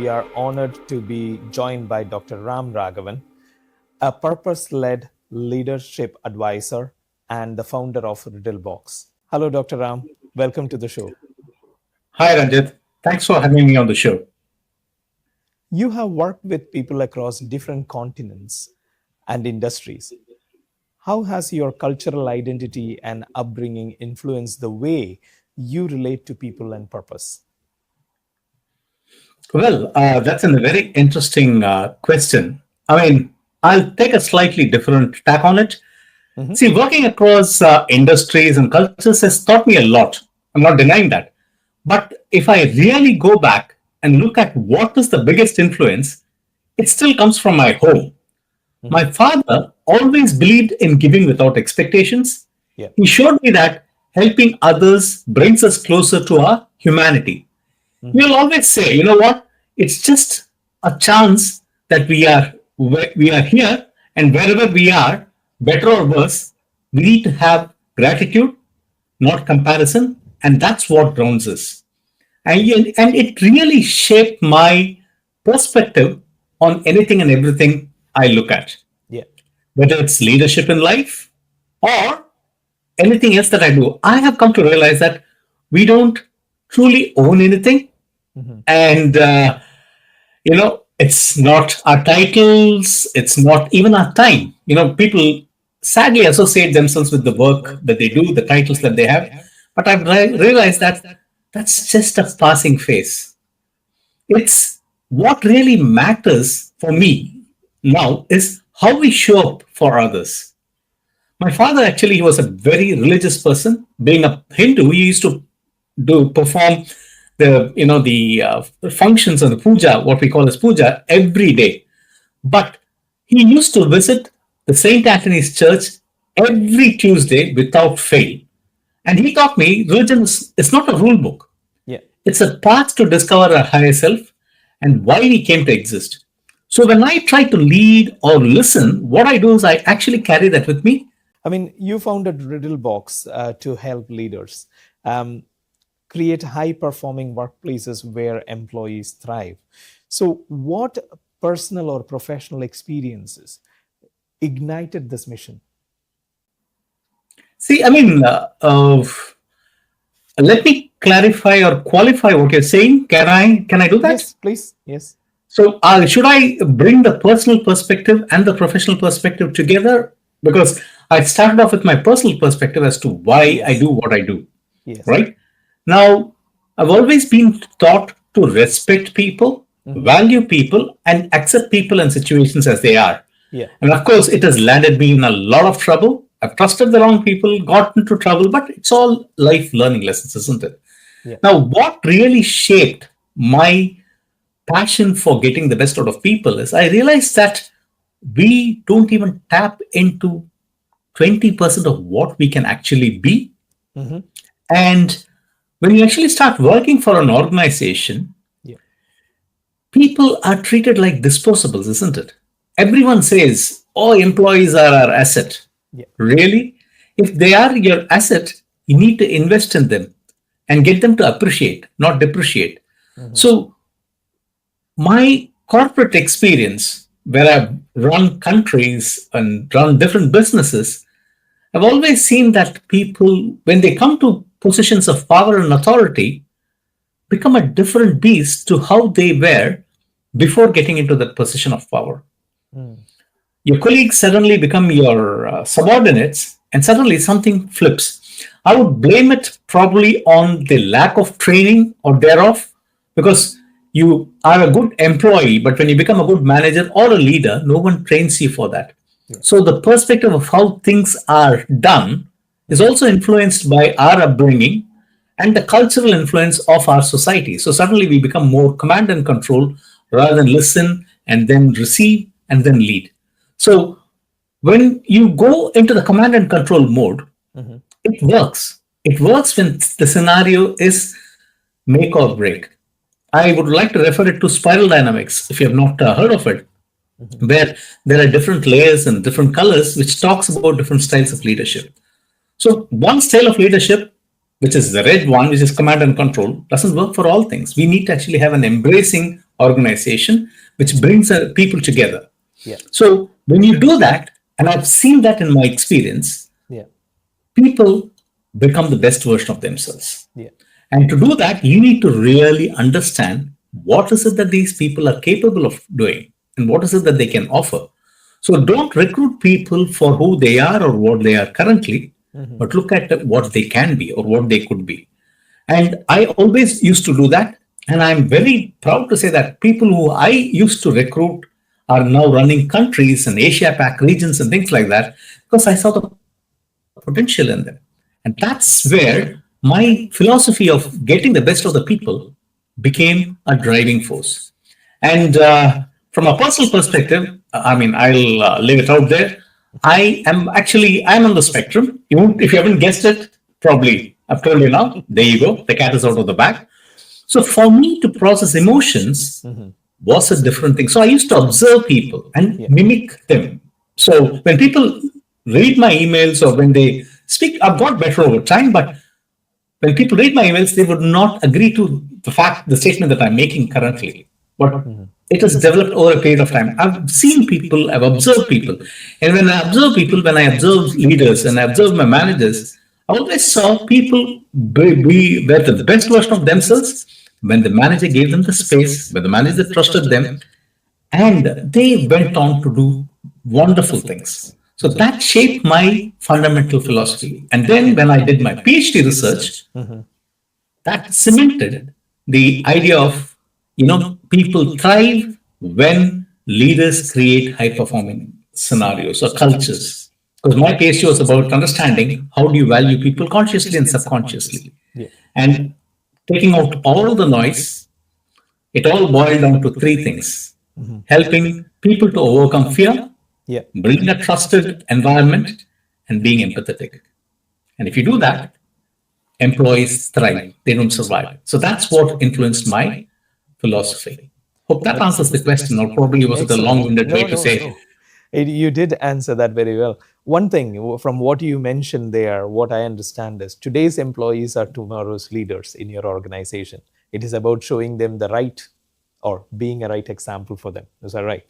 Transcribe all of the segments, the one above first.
We are honored to be joined by Dr. Ram Raghavan, a purpose-led leadership advisor and the founder of RiddleBox. Hello, Dr. Ram. Welcome to the show. Hi, Ranjit. Thanks for having me on the show. You have worked with people across different continents and industries. How has your cultural identity and upbringing influenced the way you relate to people and purpose? Well, that's a very interesting question. I'll take a slightly different tack on it. Mhm. See, working across industries and cultures has taught me a lot. I'm not denying that. But if I really go back and look at what is the biggest influence, it still comes from my home. Mhm. My father always believed in giving without expectations. Yeah. He showed me that helping others brings us closer to our humanity. Mhm. We'll always say, you know what? It's just a chance that we are here, and wherever we are, better or worse, we need to have gratitude, not comparison, and that's what grounds us. And it really shaped my perspective on anything and everything I look at, Yeah. whether it's leadership in life or anything else that I do. I have come to realize that we don't truly own anything, Mhm. and it's not our titles, it's not even our time. People sadly associate themselves with the work that they do, the titles that they have, but I've realized that that's just a passing phase. It's what really matters for me now is how we show up for others. My father actually, he was a very religious person. Being a Hindu, he used to do perform the functions of the puja, what we call as puja, every day. But he used to visit the Saint Anthony's Church every Tuesday without fail. And he taught me religion is not a rule book. Yeah. It's a path to discover our higher self and why we came to exist. So when I try to lead or listen, what I do is I actually carry that with me. I mean, you founded RiddleBox to help leaders um, create high performing workplaces where employees thrive. So, what personal or professional experiences ignited this mission? See, let me clarify or qualify what you're saying. Can I do that? Yes, please. Yes. So, should I bring the personal perspective and the professional perspective together? Because I started off with my personal perspective as to why I Yes. do what I do, Yes. right? Now, I've always been taught to respect people, Mhm. value people, and accept people and situations as they are. Yeah. And of course, it has landed me in a lot of trouble. I've trusted the wrong people, got into trouble, but it's all life learning lessons, isn't it? Yeah. Now, what really shaped my passion for getting the best out of people is I realized that we don't even tap into 20% of what we can actually be. Mhm. And when you actually start working for an organization, Yeah. people are treated like disposables, isn't it? Everyone says, oh, employees are our asset. Yeah. Really? If they are your asset, you need to invest in them and get them to appreciate, not depreciate. Mhm. So, my corporate experience, where I've run countries and run different businesses, I've always seen that people, when they come to positions of power and authority, become a different beast to how they were before getting into that position of power. Mm. Your colleagues suddenly become your subordinates, and suddenly something flips. I would blame it probably on the lack of training or thereof, because you are a good employee, but when you become a good manager or a leader, no one trains you for that. Yeah. So the perspective of how things are done is Mhm. also influenced by our upbringing and the cultural influence of our society. So suddenly we become more command and control rather than listen and then receive and then lead. So when you go into the command and control mode, Mhm. it works. It works when the scenario is make or break. I would like to refer it to spiral dynamics if you have not heard of it, Mhm. where there are different layers and different colors, which talks about different styles of leadership. So one style of leadership, which is the red one, which is command and control, doesn't work for all things. We need to actually have an embracing organization which brings people together. Yeah. So when you do that, and I've seen that in my experience, Yeah. people become the best version of themselves. Yeah. And to do that, you need to really understand what is it that these people are capable of doing and what is it that they can offer. So don't recruit people for who they are or what they are currently, Mm-hmm. but look at what they can be or what they could be. And I always used to do that. And I'm very proud to say that people who I used to recruit are now running countries and Asia Pac regions and things like that because I saw the potential in them. And that's where my philosophy of getting the best of the people became a driving force. And from a personal perspective, I mean, I'll leave it out there. I'm on the spectrum. If you haven't guessed it, probably I've told you now. There you go. The cat is out of the bag. So for me to process emotions Mm-hmm. was a different thing. So I used to observe people and Yeah. mimic them. So when people read my emails or when they speak, I've got better over time, but when people read my emails, they would not agree to the statement that I'm making currently. But Mm-hmm. it has developed over a period of time. I've seen people, I've observed people. And when I observe people, when I observe leaders and I observe my managers, I always saw people were the best version of themselves when the manager gave them the space, when the manager trusted them, and they went on to do wonderful things. So that shaped my fundamental philosophy. And then when I did my PhD research, Mm-hmm. that cemented the idea of, people thrive when leaders create high performing scenarios or cultures. Because my PhD was about understanding how do you value people consciously and subconsciously. Yeah. And taking out all the noise, it all boiled down to three things: Mm-hmm. helping people to overcome fear, Yeah. building a trusted environment, and being empathetic. And if you do that, employees thrive, they don't survive. So that's what influenced my philosophy. Hope that answers the question, or probably was it a long Excellent. winded way No, to no, say? no. You did answer that very well. One thing from what you mentioned there, what I understand is today's employees are tomorrow's leaders in your organization. It is about showing them the right or being a right example for them. Is that right?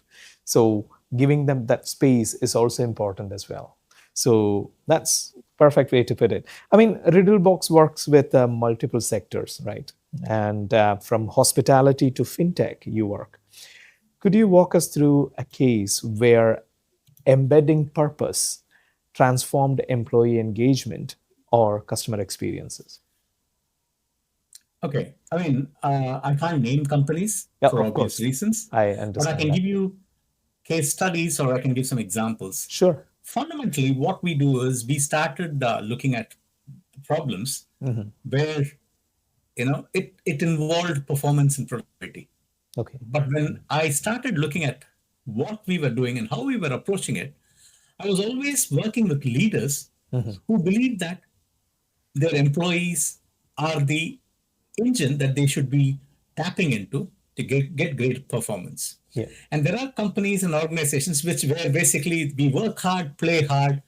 So giving them that space is also important as well. So that's perfect way to put it. I mean, Riddlebox works with multiple sectors, right? And from hospitality to fintech, you work. Could you walk us through a case where embedding purpose transformed employee engagement or customer experiences? Okay. I mean, I can't name companies Yeah, for of obvious course. reasons, I but I understand can that. give you case studies or I can give some examples. Sure. Fundamentally, what we do is we started looking at problems Hmm. where it involved performance and productivity. Okay. But when I started looking at what we were doing and how we were approaching it, I was always working with leaders Hmm. who believed that their employees are the engine that they should be tapping into to get great performance. Yeah. And there are companies and organizations where basically we work hard, play hard,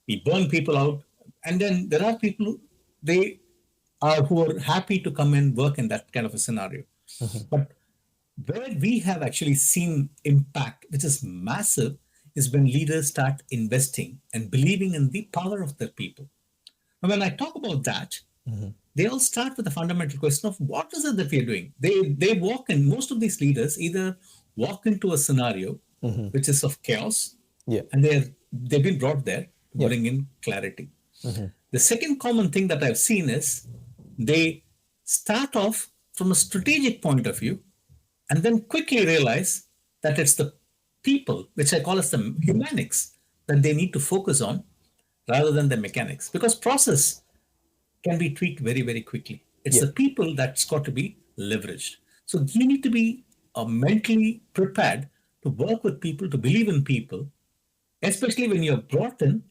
we burn people out, and then there are people they who are happy to come and work in that kind of a scenario. Hmm. But where we have actually seen impact, which is massive, is when leaders start investing and believing in the power of their people. Now, when I talk about that, Hmm. they all start with the fundamental question of what is it that we are doing. They walk in. Most of these leaders either walk into a scenario Hmm. which is of chaos, Yeah. and they've been brought there to Yeah. bring in clarity. Hmm. The second common thing that I've seen is they start off from a strategic point of view and then quickly realize that it's the people, which I call as the humanics, that they need to focus on rather than the mechanics. Because process can be tweaked very, very quickly. It's Yeah. the people that's got to be leveraged. So you need to be mentally prepared to work with people, to believe in people, especially when you're brought in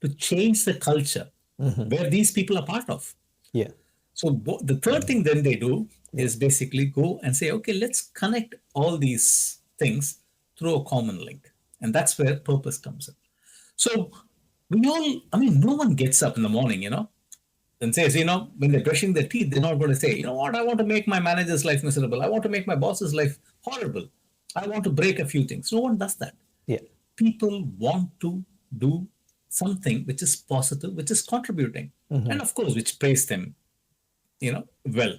to change the culture Hmm. where these people are part of. Yeah. So the third thing then they do Yeah. is basically go and say, okay, let's connect all these things through a common link. And that's where purpose comes in. So we all, I mean, no one gets up in the morning, and says, when they're brushing their teeth, they're not going to say, you know what, I want to make my manager's life miserable. I want to make my boss's life horrible. I want to break a few things. No one does that. Yeah. People want to do something which is positive, which is contributing, and of course, which pays them, well.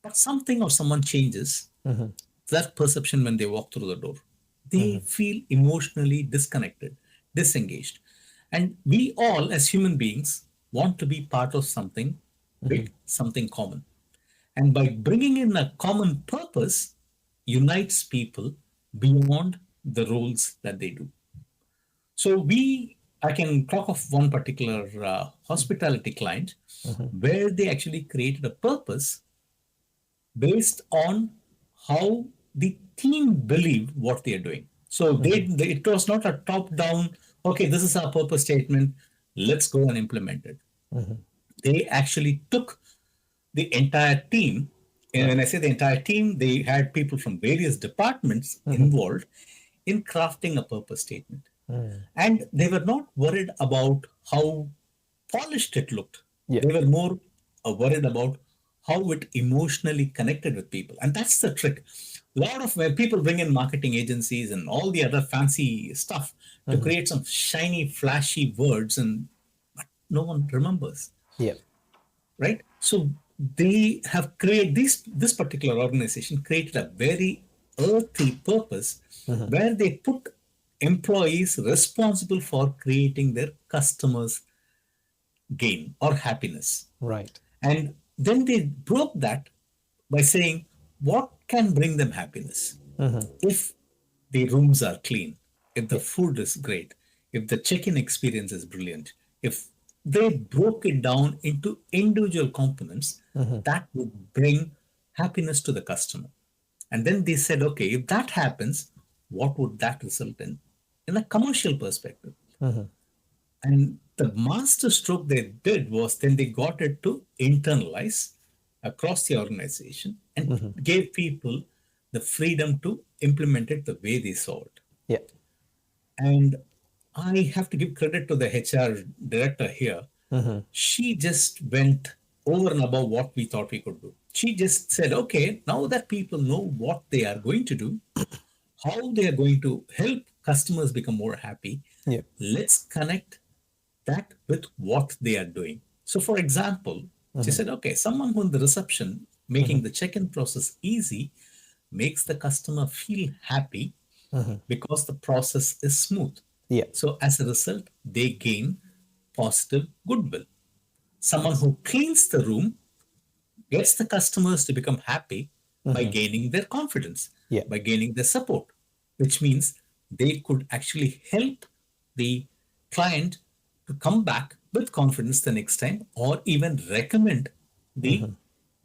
But something or someone changes that perception when they walk through the door. They feel emotionally disconnected, disengaged. And we all, as human beings, want to be part of something big, something common. And by bringing in a common purpose, unites people beyond the roles that they do. So I can talk of one particular hospitality client where they actually created a purpose based on how the team believed what they are doing. So it was not a top-down, okay, this is our purpose statement, let's go and implement it. They actually took the entire team, and when I say the entire team, they had people from various departments involved in crafting a purpose statement. And they were not worried about how polished it looked. Yeah. They were more worried about how it emotionally connected with people. And that's the trick. A lot of where people bring in marketing agencies and all the other fancy stuff to create some shiny, flashy words, but no one remembers. Yeah. Right? So they have created this particular organization created a very earthy purpose where they put employees responsible for creating their customers' gain or happiness. Right. And then they broke that by saying, what can bring them happiness? If the rooms are clean, if the food is great, if the check-in experience is brilliant, if they broke it down into individual components that would bring happiness to the customer. And then they said, okay, if that happens, what would that result in a commercial perspective? And the master stroke they did was then they got it to internalize across the organization and gave people the freedom to implement it the way they saw it. Yeah. And I have to give credit to the HR director here. She just went over and above what we thought we could do. She just said, okay, now that people know what they are going to do, how they are going to help customers become more happy, Yeah. let's connect that with what they are doing. So, for example, she said, okay, someone who in the reception making the check-in process easy makes the customer feel happy because the process is smooth. Yeah. So, as a result, they gain positive goodwill. Someone who cleans the room gets the customers to become happy by gaining their confidence, Yeah. by gaining their support, which means they could actually help the client to come back with confidence the next time or even recommend the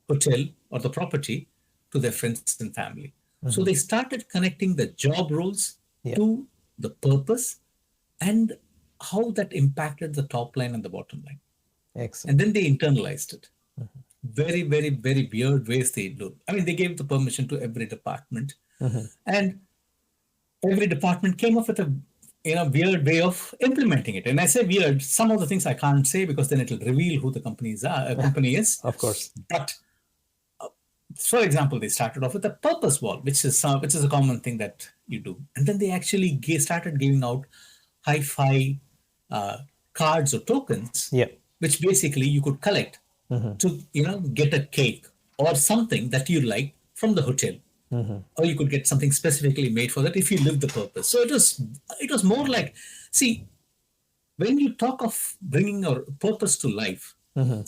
hotel or the property to their friends and family. So they started connecting the job roles Yeah. to the purpose and how that impacted the top line and the bottom line. Excellent. And then they internalized it. Very, very, very weird ways they do. I mean, they gave the permission to every department, and every department came up with a weird way of implementing it. And I say weird. Some of the things I can't say because then it'll reveal who the company is. Of course. But for example, they started off with a purpose wall, which is a common thing that you do, and then they actually started giving out hi-fi cards or tokens, Yeah. which basically you could collect to get a cake or something that you like from the hotel, or you could get something specifically made for that if you live the purpose. So it was more like, see, when you talk of bringing your purpose to life,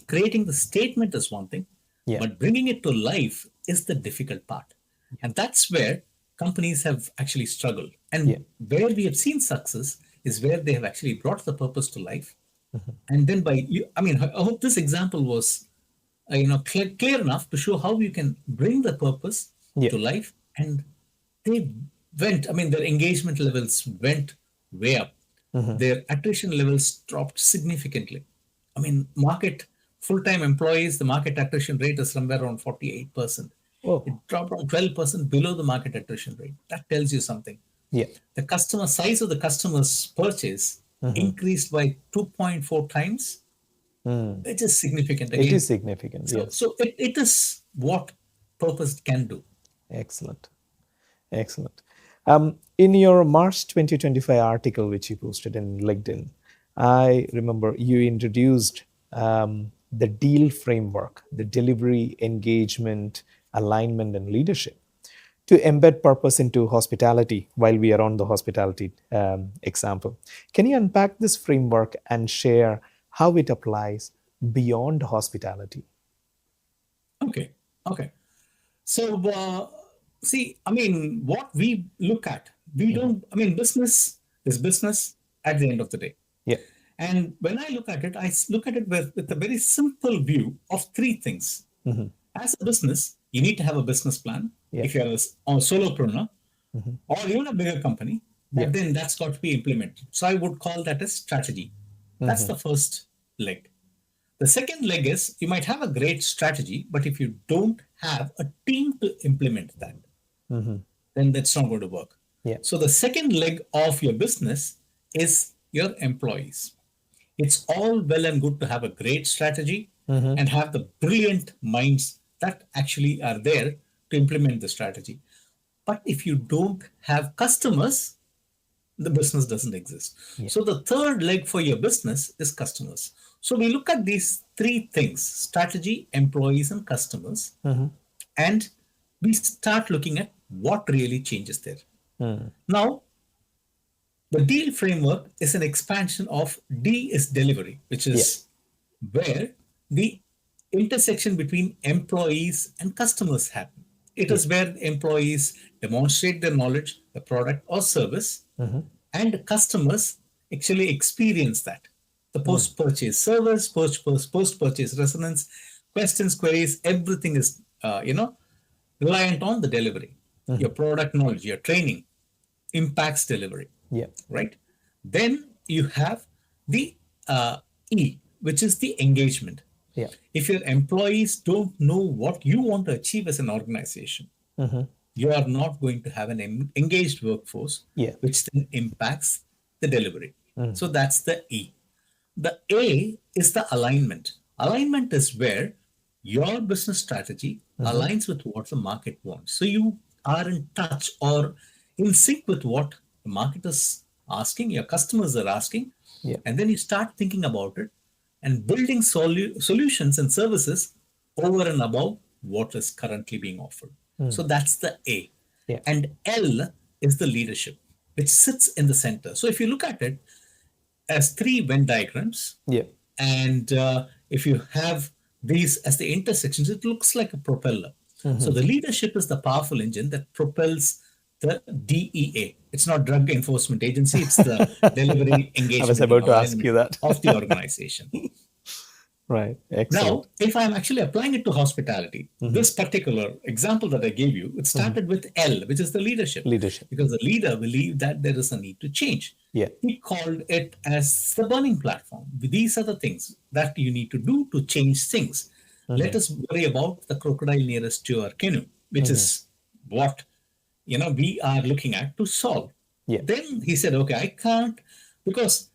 creating the statement is one thing, Yeah. but bringing it to life is the difficult part. And that's where companies have actually struggled. And Yeah. where we have seen success is where they have actually brought the purpose to life. And then I hope this example was clear enough to show how you can bring the purpose Yeah. to life. And they their engagement levels went way up. Their attrition levels dropped significantly. Full-time employees, the market attrition rate is somewhere around 48%. Oh. It dropped around 12% below the market attrition rate. That tells you something. Yeah. The customer size of the customer's purchase increased by 2.4 times, Mm. It is significant It is again. significant, yes. So it is what purpose can do. Excellent. Excellent. In your March 2025 article, which you posted in LinkedIn, I remember you introduced the deal framework, the delivery, engagement, alignment, and leadership to embed purpose into hospitality while we are on the hospitality example. Can you unpack this framework and share how it applies beyond hospitality? Okay. Okay. So, see, I mean, what we look at, we Mhm. don't, I mean, business is business at the end of the day. Yeah. And when I look at it, look at it with a very simple view of three things. Hmm. As a business, you need to have a business plan. Yeah. If you're a solopreneur Hmm. or even a bigger company, Yeah. then that's got to be implemented. So I would call that a strategy. That's Hmm. the first leg. The second leg is you might have a great strategy, but if you don't have a team to implement that, Hmm. then that's not going to work. Yeah. So the second leg of your business is your employees. It's all well and good to have a great strategy Hmm. and have the brilliant minds that actually are there to implement the strategy. But if you don't have customers, the business doesn't exist. Yeah. So the third leg for your business is customers. So we look at these three things: strategy, employees, and customers, Hmm. and we start looking at what really changes there. Mm. Now, the deal framework is an expansion of D is delivery, which Yeah. is where the intersection between employees and customers happen. It Yeah. is where employees demonstrate their knowledge, the product or service, Hmm. and customers actually experience that. The Mm. post-purchase service, post-purchase resonance, questions, queries, everything is reliant on the delivery. Your Hmm. product knowledge, your training impacts delivery, Yeah. right? Then you have the E, which is the engagement. Yeah. If your employees don't know what you want to achieve as an organization, Hmm. you are not going to have an engaged workforce, Yeah. which then impacts the delivery. Mm. So that's the E. The A is the alignment. Alignment is where your business strategy Hmm. aligns with what the market wants. So you are in touch or in sync with what the market is asking, your customers are asking, Yeah. and then you start thinking about it and building solutions and services over and above what is currently being offered. Mm. So that's the A. Yeah. And L is the leadership, which sits in the center. So if you look at it as three Venn diagrams, Yeah. and if you have these as the intersections, it looks like a propeller. So Hmm. the leadership is the powerful engine that propels the DEA. It's not Drug Enforcement Agency, it's the delivery, I was engagement, and about to ask you alignment that. of the organization. Right. Now, Excellent. if I'm actually applying it to hospitality, Hmm. this particular example that I gave you, it Hmm. started with L, which is the leadership, Leadership. because the leader believed that there is a need to change. Yeah. He called it as the burning platform. These are the things that you need to do to change things. Let Hmm. us worry about the crocodile nearest to our canoe, which Hmm. is what we are looking at to solve. Yeah. Then he said, okay, I can't, because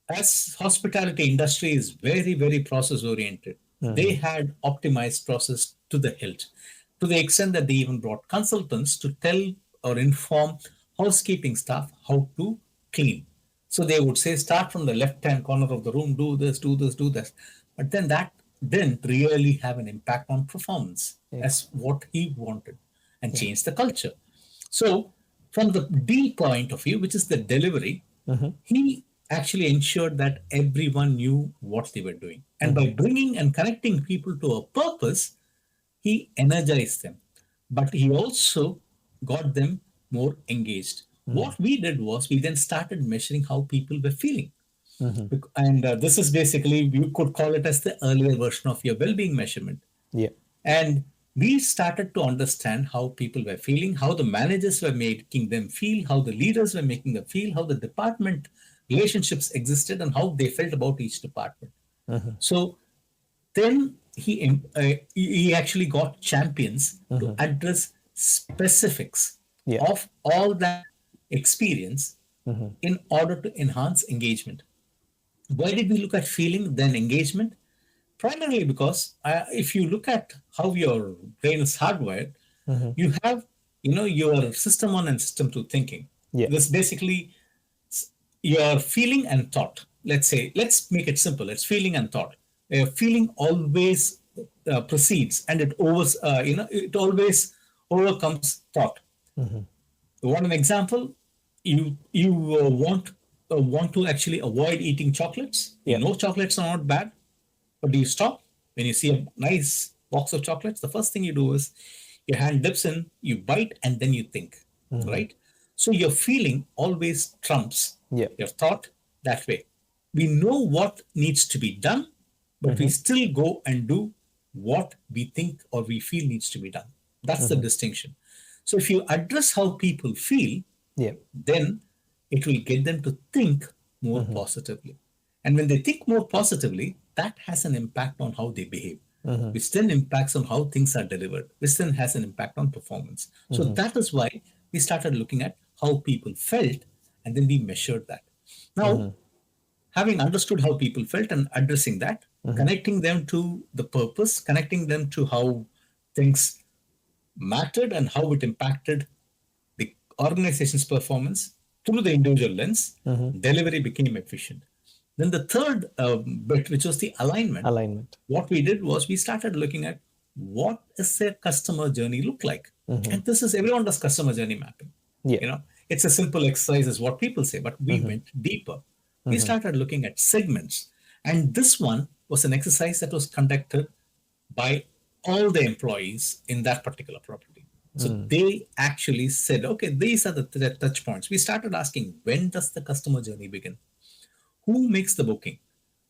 as hospitality industry is very, very process oriented, they Hmm. had optimized process to the hilt, to the extent that they even brought consultants to tell or inform housekeeping staff how to clean. So they would say, start from the left hand corner of the room, do this, do this, do this. But then that didn't really have an impact on performance Yeah. as what he wanted and Yeah. change the culture. So, from the D point of view, which is the delivery, Hmm. he actually ensured that everyone knew what they were doing. And by Hmm. bringing and connecting people to a purpose, he energized them. But he also got them more engaged. Hmm. What we did was we then started measuring how people were feeling. Hmm. And this is basically, you could call it as the earlier version of your well-being measurement. Yeah. And we started to understand how people were feeling, how the managers were making them feel, how the leaders were making them feel, how the department relationships existed, and how they felt about each department. Hmm. So then he actually got champions to Hmm. address specifics Yeah. of all that experience Hmm. in order to enhance engagement. Why did we look at feeling then engagement? Primarily because if you look at how your brain is hardwired, Mm-hmm. you have, your system one and system two thinking. Yeah. This basically your feeling and thought. Let's make it simple. It's feeling and thought. Feeling always proceeds, and it always overcomes thought. Mm-hmm. One example, you want to actually avoid eating chocolates. You Yeah. know chocolates are not bad, but do you stop when you see a nice box of chocolates? The first thing you do is your hand dips in, you bite, and then you think, Mm-hmm. right? So your feeling always trumps Yeah. your thought that way. We know what needs to be done, but we Mm-hmm. still go and do what we think or we feel needs to be done. That's the Mm-hmm. distinction. So if you address how people feel, Yeah. then it will get them to think more Mm-hmm. positively. And when they think more positively, that has an impact on how they behave, Mm-hmm. which then impacts on how things are delivered, which then has an impact on performance. So Mm-hmm. that is why we started looking at how people felt, and then we measured that. Now, Mm-hmm. having understood how people felt and addressing that, Mm-hmm. connecting them to the purpose, connecting them to how things mattered and how it impacted the organization's performance through the individual lens, Mm-hmm. delivery became efficient. Then the third bit, which was the alignment, Alignment. what we did was we started looking at what is their customer journey look like. Mm-hmm. And this is everyone does customer journey mapping. Yeah. It's a simple exercise, is what people say, but we Mm-hmm. went deeper. We Mm-hmm. started looking at segments. And this one was an exercise that was conducted by all the employees in that particular property. So they actually said, okay, these are the touch points. We started asking, when does the customer journey begin? Who makes the booking?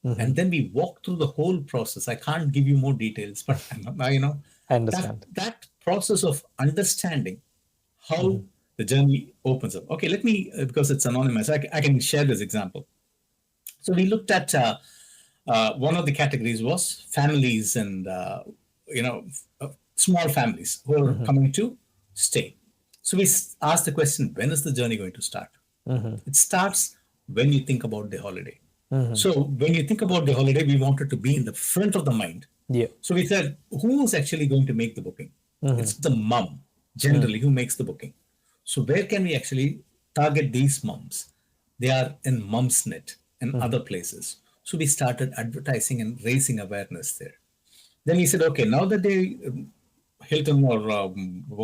Mm-hmm. And then we walk through the whole process. I can't give you more details, but I that understand. that process of understanding how Mm-hmm. the journey opens up. Okay, let me, because it's anonymous, I can share this example. So we looked at one of the categories was families and small families who are Mm-hmm. coming to stay. So we asked the question, when is the journey going to start? Mm-hmm. It starts when you think about the holiday. Mm-hmm. So when you think about the holiday, we wanted to be in the front of the mind. Yeah. So we said, who's actually going to make the booking? Mm-hmm. It's the mom, generally, who makes the booking. So where can we actually target these moms? They are in Mumsnet and Mm-hmm. other places. So we started advertising and raising awareness there. Then we said, okay, now that they Hilton or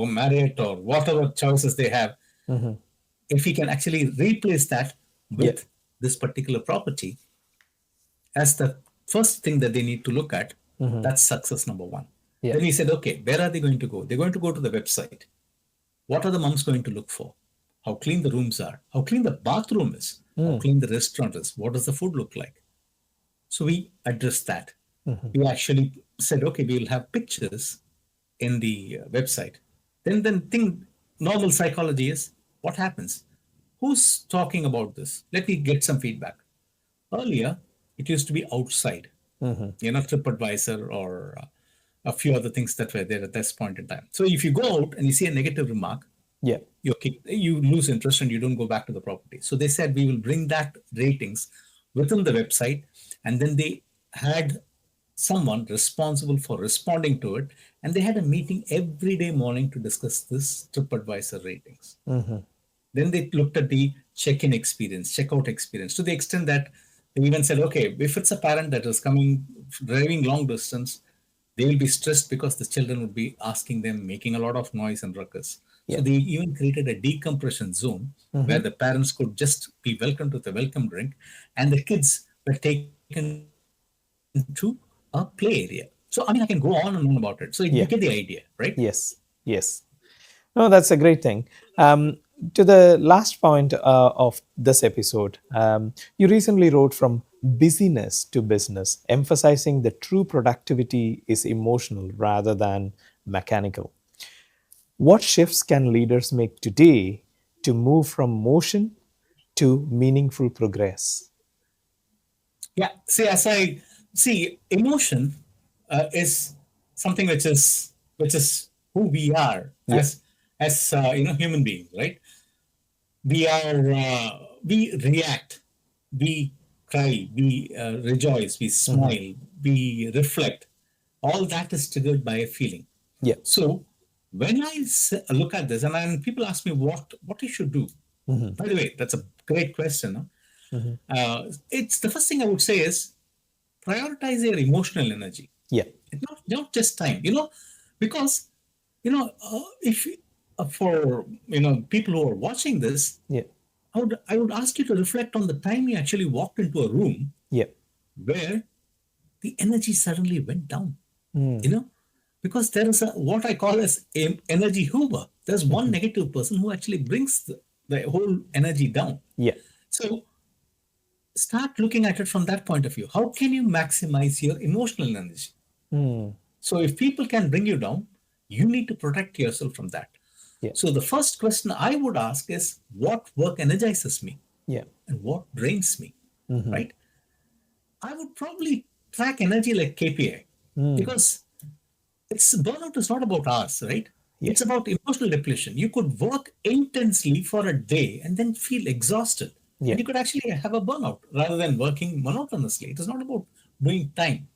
Marriott or whatever choices they have, Mm-hmm. if we can actually replace that Yeah. with this particular property as the first thing that they need to look at, Mm-hmm. that's success number one. Yeah. Then we said, okay, where are they going to go? They're going to go to the website. What are the moms going to look for? How clean the rooms are, how clean the bathroom is, how Mm. clean the restaurant is, what does the food look like? So we addressed that. Mm-hmm. We actually said, okay, we will have pictures in the website. Then thing normal psychology is what happens? Who's talking about this? Let me get some feedback. Earlier, it used to be outside, Mm-hmm. TripAdvisor or a few other things that were there at this point in time. So if you go out and you see a negative remark, Yeah. you lose interest and you don't go back to the property. So they said we will bring that ratings within the website, and then they had someone responsible for responding to it, and they had a meeting every day morning to discuss this TripAdvisor ratings. Mm-hmm. Then they looked at the check-in experience, checkout experience, to the extent that they even said, okay, if it's a parent that is coming, driving long distance, they will be stressed because the children would be asking them, making a lot of noise and ruckus. So Yeah. they even created a decompression zone where Mm-hmm. the parents could just be welcomed with a welcome drink, and the kids were taken to a play area. So, I mean, I can go on and on about it. So you get the idea, Yeah. right? Yes. Yes. No, that's a great thing. To the last point of this episode, you recently wrote from busyness to business, emphasizing that true productivity is emotional rather than mechanical. What shifts can leaders make today to move from motion to meaningful progress? Yeah. See, as I see, emotion is something which is who we are Yeah. as human beings, right? We react, we cry, we rejoice, we smile, we reflect. All that is triggered by a feeling. Yeah. So when I look at this, and people ask me what you should do. By the way, that's a great question. Huh? It's the first thing I would say is prioritize your emotional energy. Yeah. It's not just time, because if for people who are watching this, Yeah. I would ask you to reflect on the time you actually walked into a room Yeah. where the energy suddenly went down. Mm. You know, because there is a what I call as a energy hoover. There's one negative person who actually brings the whole energy down. Yeah. So start looking at it from that point of view. How can you maximize your emotional energy? Mm. So if people can bring you down, you need to protect yourself from that. Yeah. So the first question I would ask is what work energizes me Yeah. and what drains me, right? I would probably track energy like KPI because it's burnout is not about hours, right? Yeah. It's about emotional depletion. You could work intensely for a day and then feel exhausted. Yeah. And you could actually have a burnout rather than working monotonously. It is not about doing time.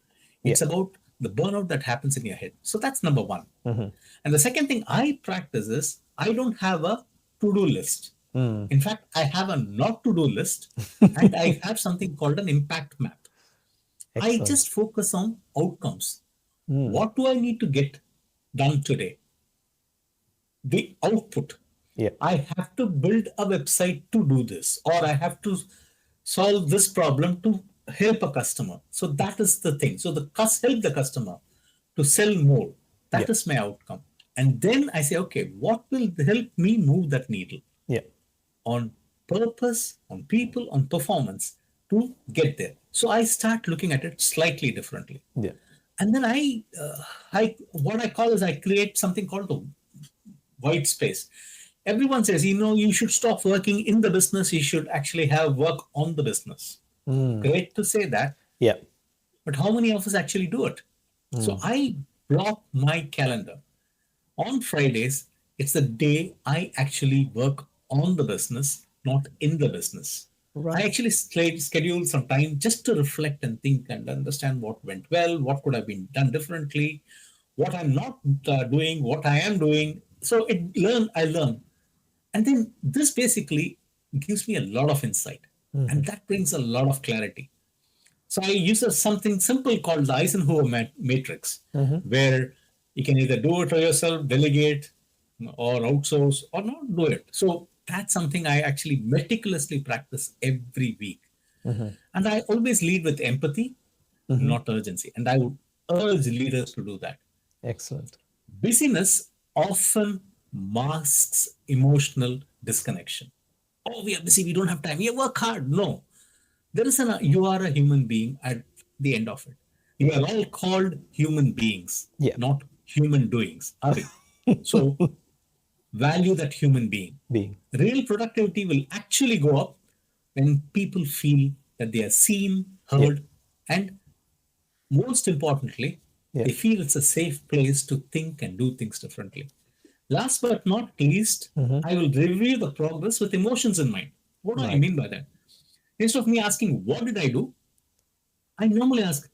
Yeah. It's about the burnout that happens in your head. So that's number one. And the second thing I practice is I don't have a to-do list. In fact, I have a not to-do list and I have something called an impact map. I Excellent. just focus on outcomes. What do I need to get done today? The output. Yeah. I have to build a website to do this, or I have to solve this problem to help a customer. So that is the thing. So help the customer to sell more. That Yeah. is my outcome. And then I say, okay, what will help me move that needle Yeah. on purpose, on people, on performance to get there? So I start looking at it slightly differently. Yeah. And then what I call is I create something called the white space. Everyone says, you should stop working in the business. You should actually have work on the business. Great to say that. Yeah. But how many of us actually do it? So I block my calendar. On Fridays, it's the day I actually work on the business, not in the business. Right. I actually schedule some time just to reflect and think and understand what went well, what could have been done differently, what I'm not doing, what I am doing. So I learn. And then this basically gives me a lot of insight. And that brings a lot of clarity. So I use something simple called the Eisenhower matrix, where you can either do it for yourself, delegate, or outsource, or not do it. So that's something I actually meticulously practice every week. And I always lead with empathy, not urgency. And I would urge leaders to do that. Excellent. Busyness often masks emotional disconnection. Oh, we are busy, we don't have time. We work hard. No, you are a human being at the end of it. You are all called human beings, Yeah. not human doings, are we? So value that human being. Being. Real productivity will actually go up when people feel that they are seen, heard, and most importantly, Yeah. they feel it's a safe place to think and do things differently. Last but not least, I will review the progress with emotions in mind. What do I mean by that? Instead of me asking, what did I do? I normally ask,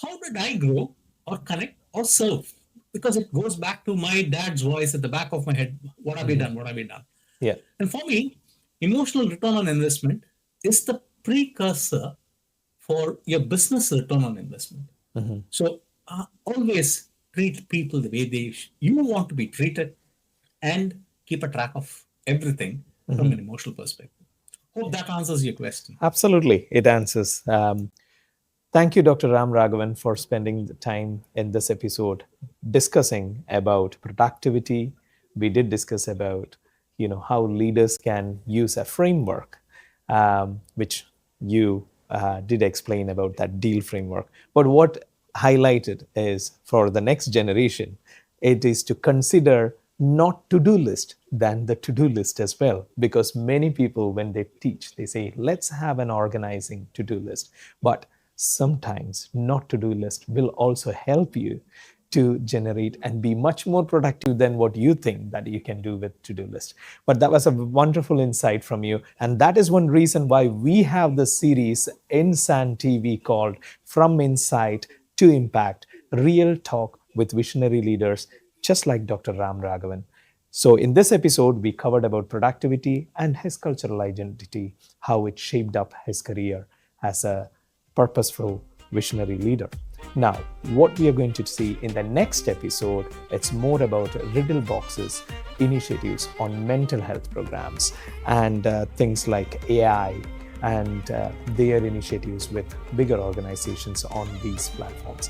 how did I grow or connect or serve? Because it goes back to my dad's voice at the back of my head. What have we done? What have we done? Yeah. And for me, emotional return on investment is the precursor for your business return on investment. So always treat people the way you want to be treated and keep a track of everything from an emotional perspective. Hope that answers your question. Absolutely. It answers. Thank you, Dr. Ram Raghavan, for spending the time in this episode discussing about productivity. We did discuss about, how leaders can use a framework, which you did explain about that deal framework. But what highlighted is for the next generation, it is to consider not to-do list than the to-do list as well, because many people, when they teach, they say, let's have an organizing to-do list. But sometimes not to-do list will also help you to generate and be much more productive than what you think that you can do with to-do list. But that was a wonderful insight from you. And that is one reason why we have the series in SANTV called From Insight to Impact, Real Talk with Visionary Leaders, just like Dr. Ram Raghavan. So in this episode, we covered about productivity and his cultural identity, how it shaped up his career as a purposeful visionary leader. Now, what we are going to see in the next episode, it's more about RiddleBox's initiatives on mental health programs and things like AI and their initiatives with bigger organizations on these platforms.